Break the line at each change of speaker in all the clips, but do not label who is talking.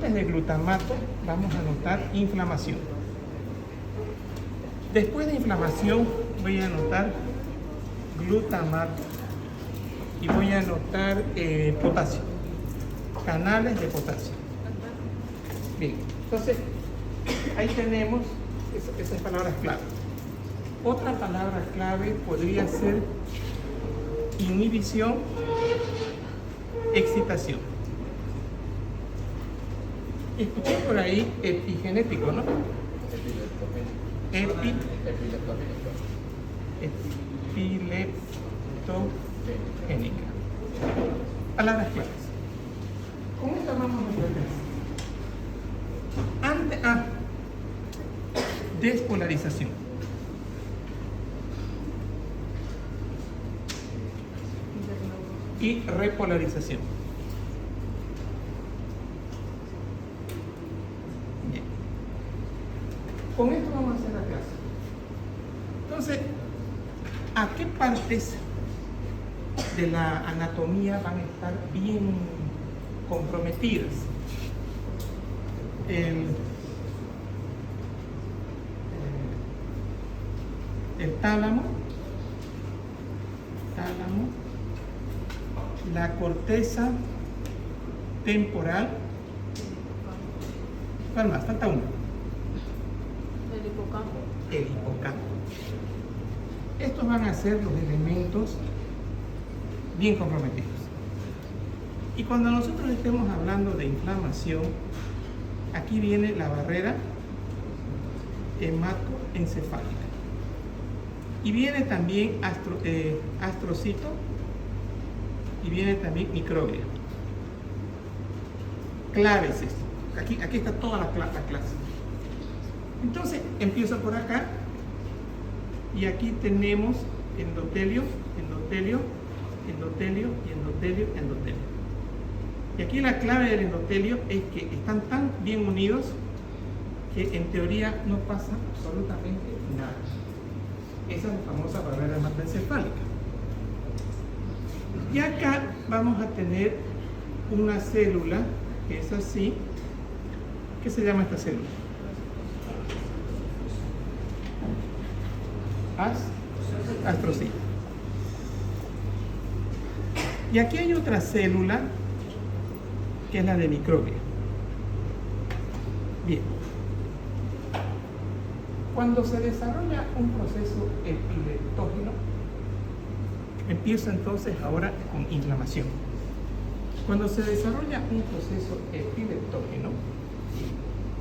Antes de glutamato vamos a notar inflamación. Después de inflamación voy a anotar glutamato y voy a anotar potasio, canales de potasio. Bien, entonces ahí tenemos esas palabras clave. Otra palabra clave podría ser inhibición, excitación. Escuché por ahí epigenético, ¿no? Epileptogénica. Palabras claves. Con esto vamos a empezar. Despolarización. Y repolarización. Bien. Con esto vamos a hacer la clase. Entonces, ¿a qué partes de la anatomía van a estar bien comprometidas? El tálamo, la corteza temporal. ¿Cuál más? Falta uno. El hipocampo. Estos van a ser los elementos bien comprometidos. Y cuando nosotros estemos hablando de inflamación, aquí viene la barrera hematoencefálica. Y viene también astrocito y viene también microglia. Claves esto. Aquí está toda la clase. Entonces, empiezo por acá. Y aquí tenemos endotelio. Y aquí la clave del endotelio es que están tan bien unidos que en teoría no pasa absolutamente nada. Esa es la famosa barrera hematoencefálica. Y acá vamos a tener una célula que es así. ¿Qué se llama esta célula? Astrocito. Y aquí hay otra célula que es la de microglia. Bien. Cuando se desarrolla un proceso epileptógeno, empiezo entonces ahora con inflamación. Cuando se desarrolla un proceso epileptógeno,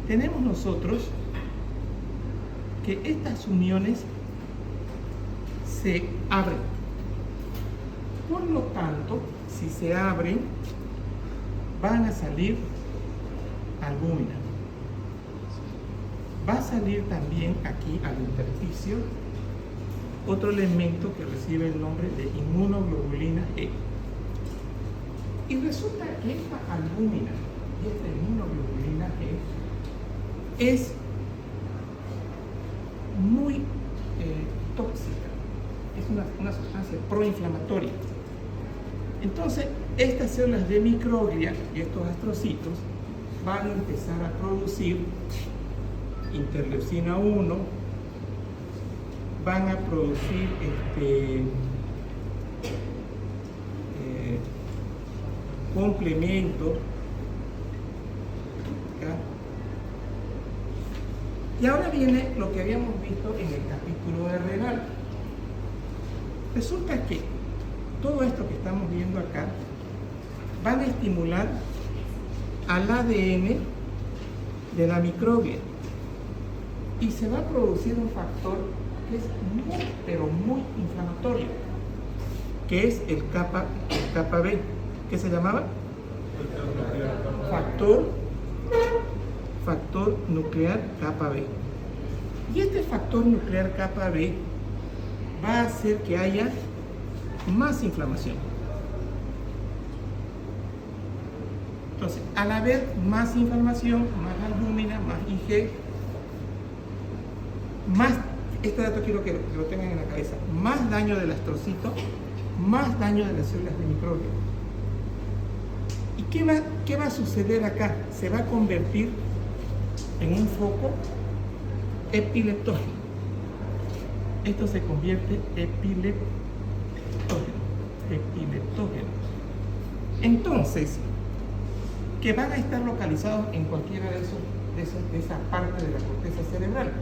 tenemos nosotros que estas uniones se abren. Por lo tanto, si se abren, van a salir albúmina. Va a salir también aquí al intersticio otro elemento que recibe el nombre de inmunoglobulina E. Y resulta que esta albúmina y esta inmunoglobulina E es muy tóxica, es una sustancia proinflamatoria. Entonces, estas células de microglia y estos astrocitos van a empezar a producir interleucina 1, van a producir complemento, ¿ya? Y ahora viene lo que habíamos visto en el capítulo de renal. Resulta que todo esto que estamos viendo acá van a estimular al ADN de la microglia y se va a producir un factor que es muy, pero muy inflamatorio, que es el kappa B. ¿Qué se llamaba? Factor nuclear kappa B. Y este factor nuclear kappa B va a hacer que haya más inflamación. Entonces, al haber más inflamación, más albúmina, más IG, más, este dato quiero que lo tengan en la cabeza, más daño del astrocito, más daño de las células de microglia. ¿Y ¿Qué va a suceder acá? Se va a convertir en un foco epileptógeno. Esto se convierte epileptógeno. Entonces, que van a estar localizados en cualquiera de esas partes de la corteza cerebral.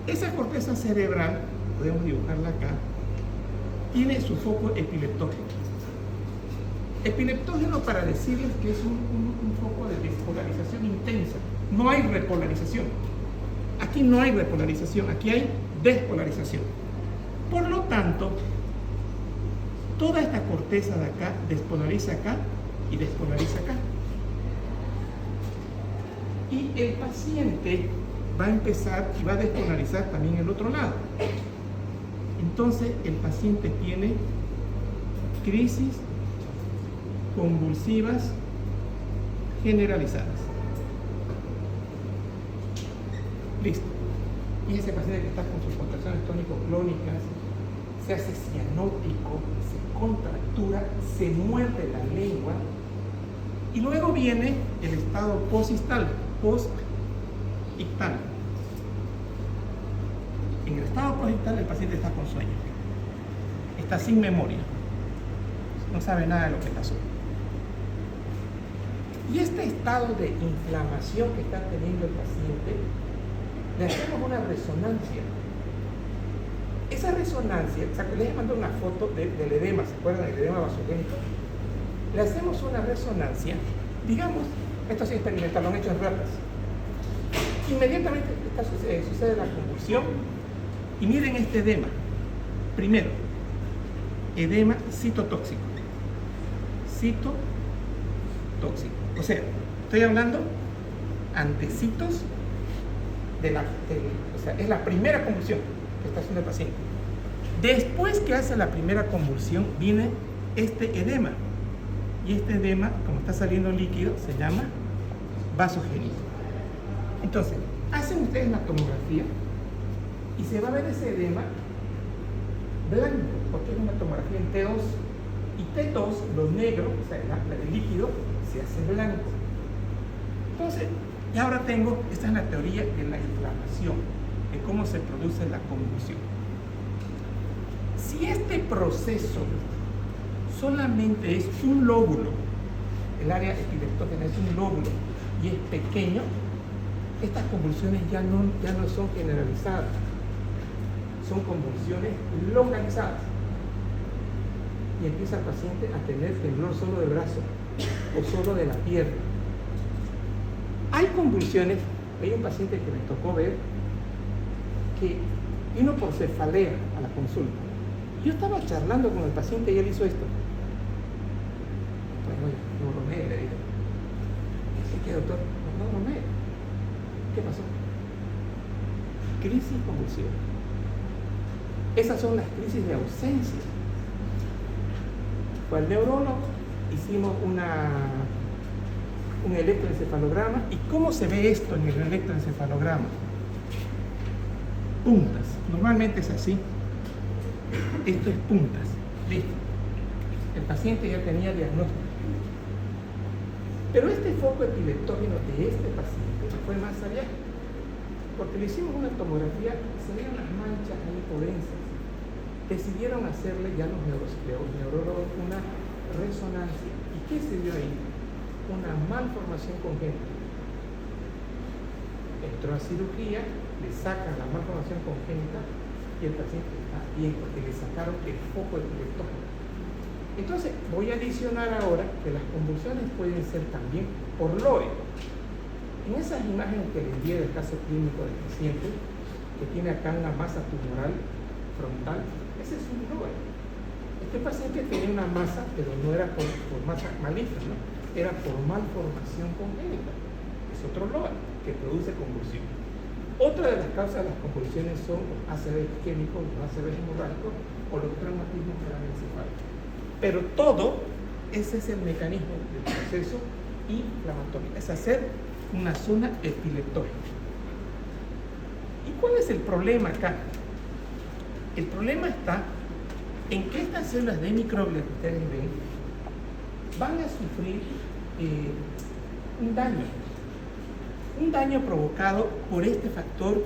Esa corteza cerebral, podemos dibujarla acá, tiene su foco epileptógeno. Epileptógeno para decirles que es un foco de despolarización intensa. No hay repolarización. Aquí no hay repolarización, aquí hay despolarización. Por lo tanto, toda esta corteza de acá despolariza acá y despolariza acá. Y el paciente va a empezar y va a despolarizar también el otro lado. Entonces el paciente tiene crisis convulsivas generalizadas. Listo. Y ese paciente que está con sus contracciones tónico-clónicas se hace cianótico, se contractura, se muerde la lengua y luego viene el estado postictal. En el estado postictal el paciente está con sueño, está sin memoria, no sabe nada de lo que pasó. Y este estado de inflamación que está teniendo el paciente, le hacemos una resonancia. Esa resonancia, o sea, que les mandó una foto del edema, ¿se acuerdan del edema vasogénico? Le hacemos una resonancia, digamos, esto sí experimental, lo han hecho en ratas. Inmediatamente sucede la convulsión y miren este edema. Primero, edema citotóxico. O sea, estoy hablando antecitos o sea, es la primera convulsión que está haciendo el paciente. Después que hace la primera convulsión, viene este edema. Y este edema, como está saliendo líquido, se llama vasogénico. Entonces, hacen ustedes la tomografía y se va a ver ese edema blanco, porque es una tomografía en T2. Y T2, lo negro, o sea, el líquido, se hace blanco. Entonces, y ahora esta es la teoría de la inflamación, de cómo se produce la convulsión. Si este proceso solamente es un lóbulo, el área epileptógena es un lóbulo y es pequeño, estas convulsiones ya no son generalizadas, son convulsiones localizadas. Y empieza el paciente a tener temblor solo del brazo o solo de la pierna. Hay convulsiones, hay un paciente que me tocó ver que vino por cefalea a la consulta. Yo estaba charlando con el paciente y él hizo esto. Bueno, no bromee, le dije. ¿Qué, doctor? No bromee. ¿Qué pasó? Crisis convulsiva. Esas son las crisis de ausencia. Fue al neurólogo, hicimos un electroencefalograma. ¿Y cómo se ve esto en el electroencefalograma? Puntas. Normalmente es así. Esto es puntas. Listo. El paciente ya tenía diagnóstico. Pero este foco epileptógeno de este paciente fue más allá. Porque le hicimos una tomografía, se veían unas manchas ahí densas. Decidieron hacerle ya los neurólogos una resonancia. ¿Y qué se vio ahí? Una malformación congénita. Entró a cirugía, le sacan la malformación congénita y el paciente está bien porque le sacaron el foco epileptógeno. Entonces voy a adicionar ahora que las convulsiones pueden ser también por LOE. En esas imágenes que les envié del caso clínico del paciente, que tiene acá una masa tumoral frontal, ese es un LOE. Este paciente tenía una masa, pero no era por masa maligna, ¿no? Era por malformación congénita. Es otro LOE que produce convulsión. Otra de las causas de las convulsiones son los ACV isquémicos, los ACV hemorrágicos o los traumatismos craneoencefálicos. Pero todo ese es el mecanismo del proceso inflamatorio, es hacer una zona epileptógena. ¿Y cuál es el problema acá? El problema está en que estas células de microglia que ustedes ven van a sufrir un daño provocado por este factor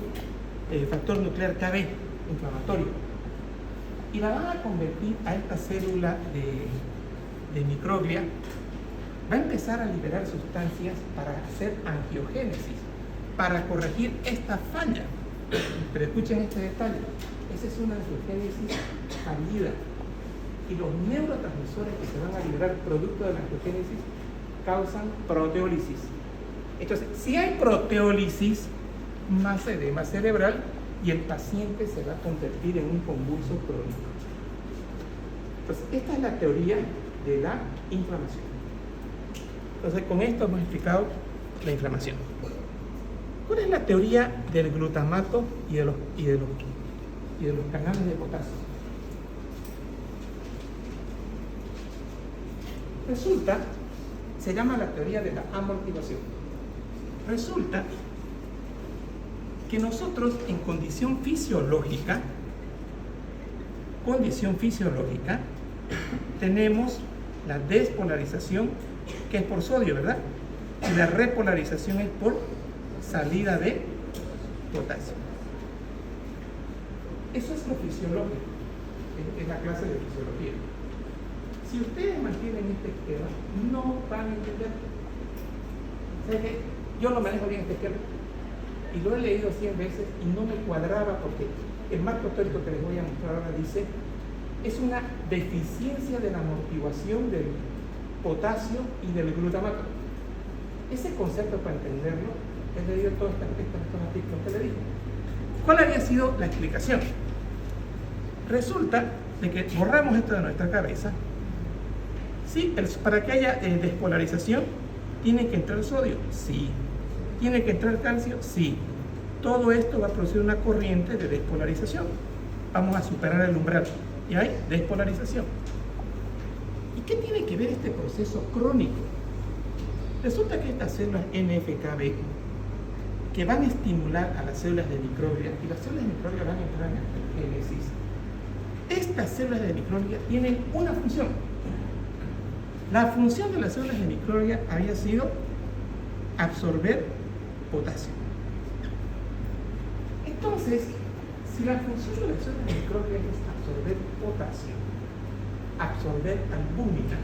nuclear KB, inflamatorio, y la van a convertir a esta célula de microglia, va a empezar a liberar sustancias para hacer angiogénesis, para corregir esta falla. Pero escuchen este detalle, esa es una angiogénesis fallida, y los neurotransmisores que se van a liberar producto de la angiogénesis causan proteólisis. Entonces, si hay proteólisis, más edema cerebral, y el paciente se va a convertir en un convulso crónico. Entonces, esta es la teoría de la inflamación. Entonces, con esto hemos explicado la inflamación. ¿Cuál es la teoría del glutamato y de los canales de potasio? Resulta, se llama la teoría de la amortiguación. Resulta que nosotros en condición fisiológica, tenemos la despolarización, que es por sodio, ¿verdad? Y la repolarización es por salida de potasio. Eso es lo fisiológico, es la clase de fisiología. Si ustedes mantienen este esquema, no van a entender. ¿Saben qué? Yo lo manejo bien este esquema y lo he leído 100 veces y no me cuadraba, porque el marco teórico que les voy a mostrar ahora dice es una deficiencia de la amortiguación del potasio y del glutamato. Ese concepto, para entenderlo, he leído todos estos artículos que le dije. ¿Cuál había sido la explicación? Resulta de que borramos esto de nuestra cabeza. Sí, para que haya despolarización, ¿tiene que entrar sodio? Sí. ¿Tiene que entrar calcio? Sí. Todo esto va a producir una corriente de despolarización. Vamos a superar el umbral y hay despolarización. ¿Y qué tiene que ver este proceso crónico? Resulta que estas células NF-κB, que van a estimular a las células de microglia, y las células de microglia van a entrar en angiogénesis, estas células de microglia tienen una función. La función de las células de microglia había sido absorber potasio. Entonces, si la función de las células de microglia es absorber potasio, absorber albúmina,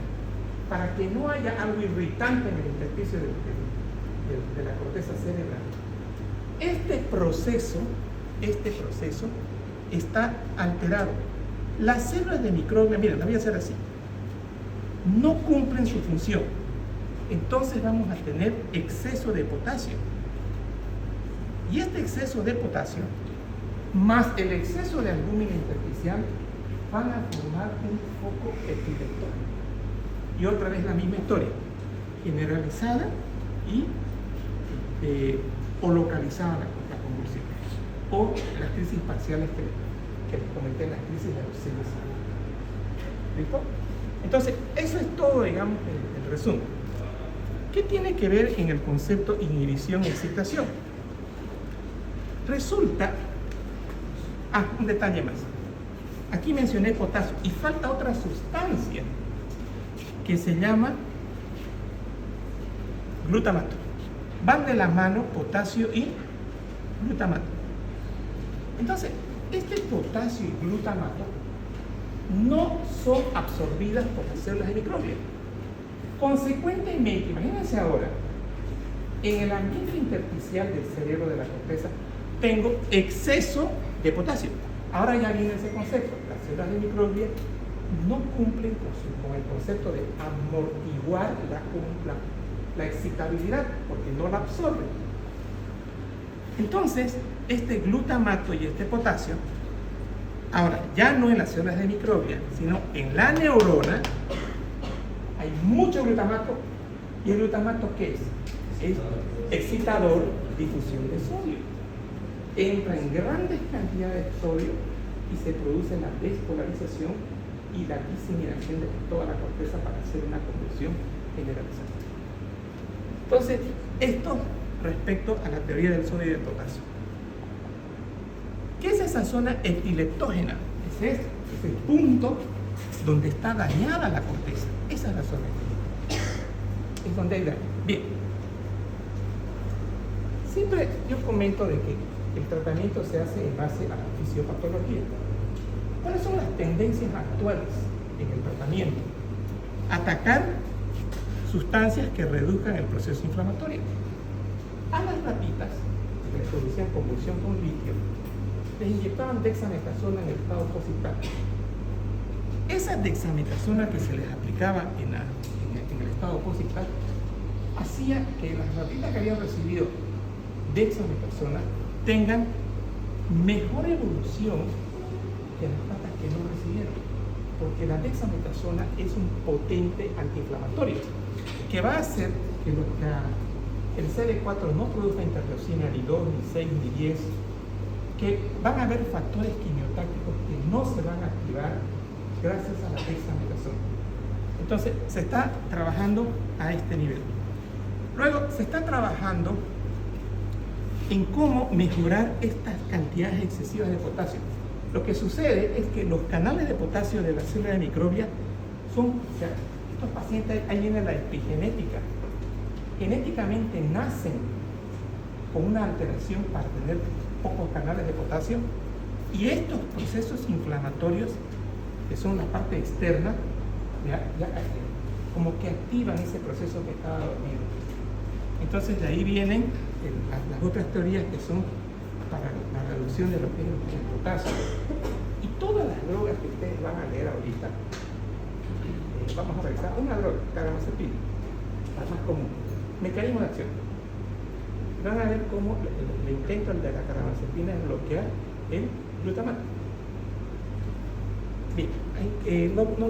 para que no haya algo irritante en el intersticio de la corteza cerebral, este proceso está alterado. Las células de microglia, miren, la voy a hacer así, no cumplen su función. Entonces vamos a tener exceso de potasio. Y este exceso de potasio, más el exceso de albúmina intersticial, van a formar un foco epileptógeno. Y otra vez la misma historia, generalizada o localizada la convulsión, o las crisis parciales que les comenté, las crisis de los seres. ¿Listo? Entonces, eso es todo, digamos, el resumen. ¿Qué tiene que ver en el concepto inhibición y excitación? Resulta, un detalle más. Aquí mencioné potasio y falta otra sustancia que se llama glutamato. Van de la mano potasio y glutamato. Entonces, este potasio y glutamato no son absorbidas por las células de microglia. Consecuentemente, imagínense ahora, en el ambiente intersticial del cerebro de la corteza tengo exceso de potasio. Ahora ya viene ese concepto. Las células de microglia no cumplen con el concepto de amortiguar la excitabilidad, porque no la absorben. Entonces, este glutamato y este potasio, ahora ya no en las células de microglia, sino en la neurona, hay mucho glutamato. ¿Y el glutamato qué es? Es excitador, difusión de sodio. Entra en grandes cantidades de sodio y se produce la despolarización y la diseminación de toda la corteza para hacer una convulsión generalizada. Entonces, esto respecto a la teoría del sodio y del potasio. ¿Qué es esa zona epileptógena? Es el punto donde está dañada la corteza. Esa es la zona epileptógena. es donde hay daño. Bien. Siempre yo comento de que el tratamiento se hace en base a la fisiopatología. ¿Cuáles son las tendencias actuales en el tratamiento? Atacar sustancias que reduzcan el proceso inflamatorio. A las ratitas que les producían convulsión con litio, les inyectaban dexametasona en el estado positral. Esa dexametasona que se les aplicaba en el estado positral hacía que las ratitas que habían recibido dexametasona tengan mejor evolución que las patas que no recibieron, porque la dexametasona es un potente antiinflamatorio que va a hacer que el CD4 no produzca interleucina ni 2, ni 6, ni 10, que van a haber factores quimiotácticos que no se van a activar gracias a la dexametasona. Entonces, se está trabajando a este nivel. Luego, se está trabajando en cómo mejorar estas cantidades excesivas de potasio. Lo que sucede es que los canales de potasio de la célula de microbia son, o sea, estos pacientes, ahí viene la epigenética, genéticamente nacen con una alteración para tener pocos canales de potasio, y estos procesos inflamatorios, que son la parte externa, como que activan ese proceso que estaba dormido. Entonces de ahí vienen las otras teorías que son para la reducción de lo que es el potasio. Y todas las drogas que ustedes van a leer ahorita, vamos a revisar una droga, carbamazepina, la más común, mecanismo de acción. Van a ver cómo el intento de la carbamazepina es bloquear el glutamato. Bien, no